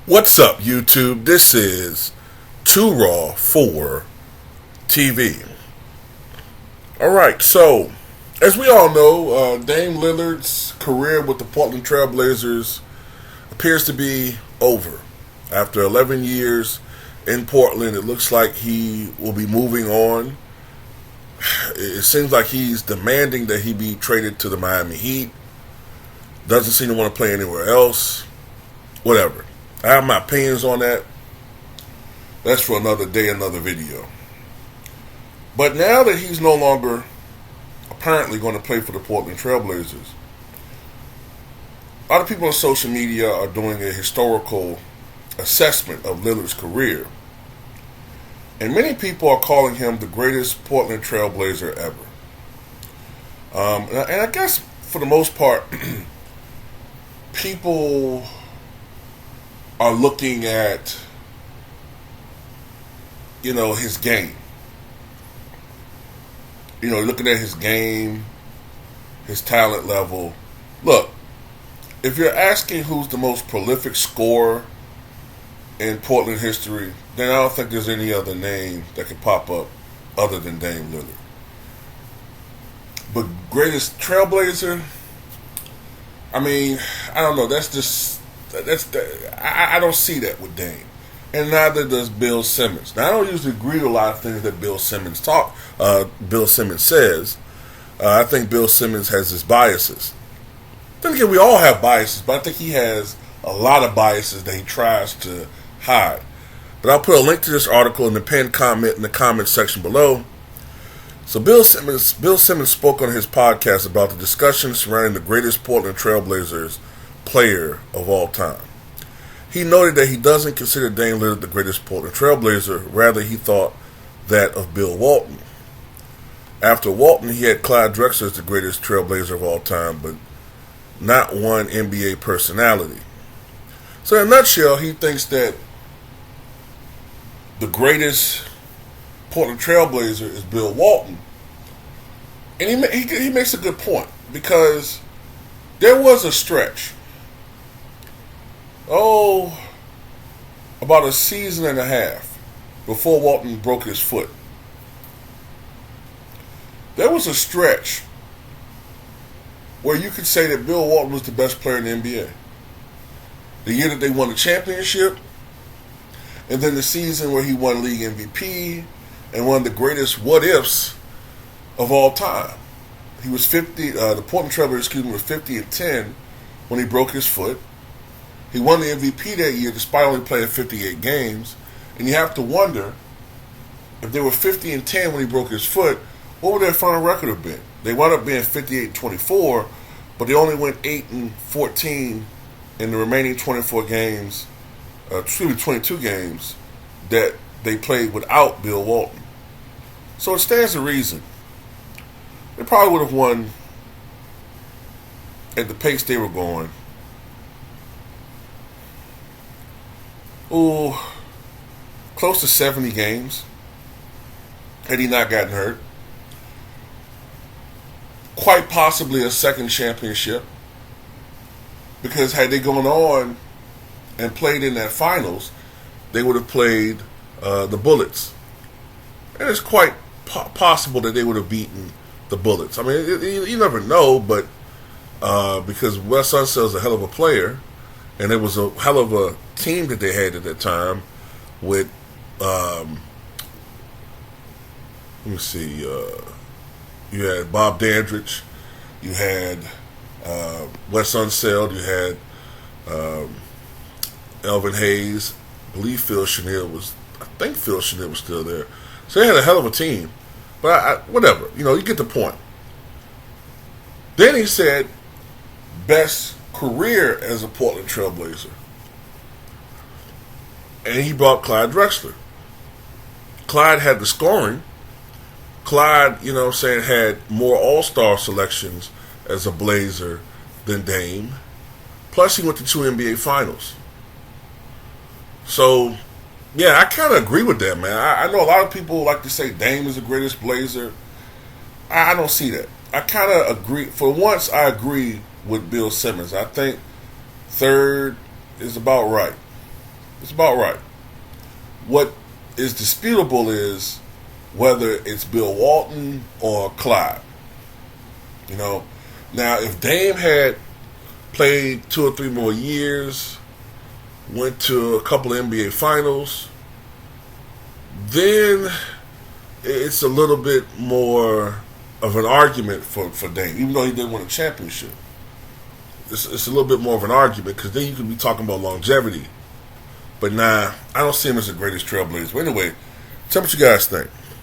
What's up, YouTube? This is Too Raw for TV. Alright, so, as we all know, Dame Lillard's career with the Portland Trail Blazers appears to be over. After 11 years in Portland, it looks like he will be moving on. It seems like he's demanding that he be traded to the Miami Heat. Doesn't seem to want to play anywhere else. Whatever. I have my opinions on that. That's for another day, another video. But now that he's no longer apparently going to play for the Portland Trail Blazers, a lot of people on social media are doing a historical assessment of Lillard's career. And many people are calling him the greatest Portland Trail Blazer ever. And I guess for the most part, people are looking at, his game. Looking at his game, his talent level. Look, if you're asking who's the most prolific scorer in Portland history, then I don't think there's any other name that could pop up other than Dame Lillard. But greatest trailblazer, I don't know. I don't see that with Dame, and neither does Bill Simmons. Now, I don't usually agree with a lot of things that Bill Simmons says. I think Bill Simmons has his biases. Then again, we all have biases, but I think he has a lot of biases that he tries to hide. But I'll put a link to this article in the pinned comment in the comment section below. So Bill Simmons spoke on his podcast about the discussion surrounding the greatest Portland Trailblazers player of all time. He noted that he doesn't consider Dame Lillard the greatest Portland Trailblazer. Rather, he thought that of Bill Walton. After Walton, he had Clyde Drexler as the greatest Trailblazer of all time, but not one NBA personality. So in a nutshell, he thinks that the greatest Portland Trailblazer is Bill Walton. And he makes a good point, because there was a stretch, about a season and a half before Walton broke his foot. There was a stretch where you could say that Bill Walton was the best player in the NBA. The year that they won the championship, and then the season where he won league MVP and one of the greatest what-ifs of all time. He was 50. The Portland Trailblazers, were 50-10 when he broke his foot. He won the MVP that year despite only playing 58 games. And you have to wonder, if they were 50-10 when he broke his foot, what would their final record have been? They wound up being 58-24, but they only went 8-14 in the remaining 22 games that they played without Bill Walton. So it stands to reason they probably would have won, at the pace they were going, close to 70 games had he not gotten hurt. Quite possibly a second championship, because had they gone on and played in that finals, they would have played the Bullets. And it's quite possible that they would have beaten the Bullets. You never know, but because Wes Unsell's a hell of a player, and it was a hell of a team that they had at that time with, let me see, you had Bob Dandridge, you had Wes Unseld, you had Elvin Hayes. I believe Phil Chenier was still there. So they had a hell of a team. But whatever, you get the point. Then he said, best career as a Portland Trailblazer. And he brought Clyde Drexler. Clyde had the scoring. Clyde, had more all-star selections as a Blazer than Dame. Plus, he went to 2 NBA Finals. So, yeah, I kind of agree with that, man. I know a lot of people like to say Dame is the greatest Blazer. I don't see that. I kind of agree. For once, I agree with Bill Simmons. I think third is about right. It's about right. What is disputable is whether it's Bill Walton or Clyde. You know, now if Dame had played 2 or 3 more years, went to a couple of NBA finals, then it's a little bit more of an argument for Dame, even though he didn't win a championship. It's a little bit more of an argument because then you could be talking about longevity. But nah, I don't see him as the greatest trailblazer. But anyway, tell me what you guys think.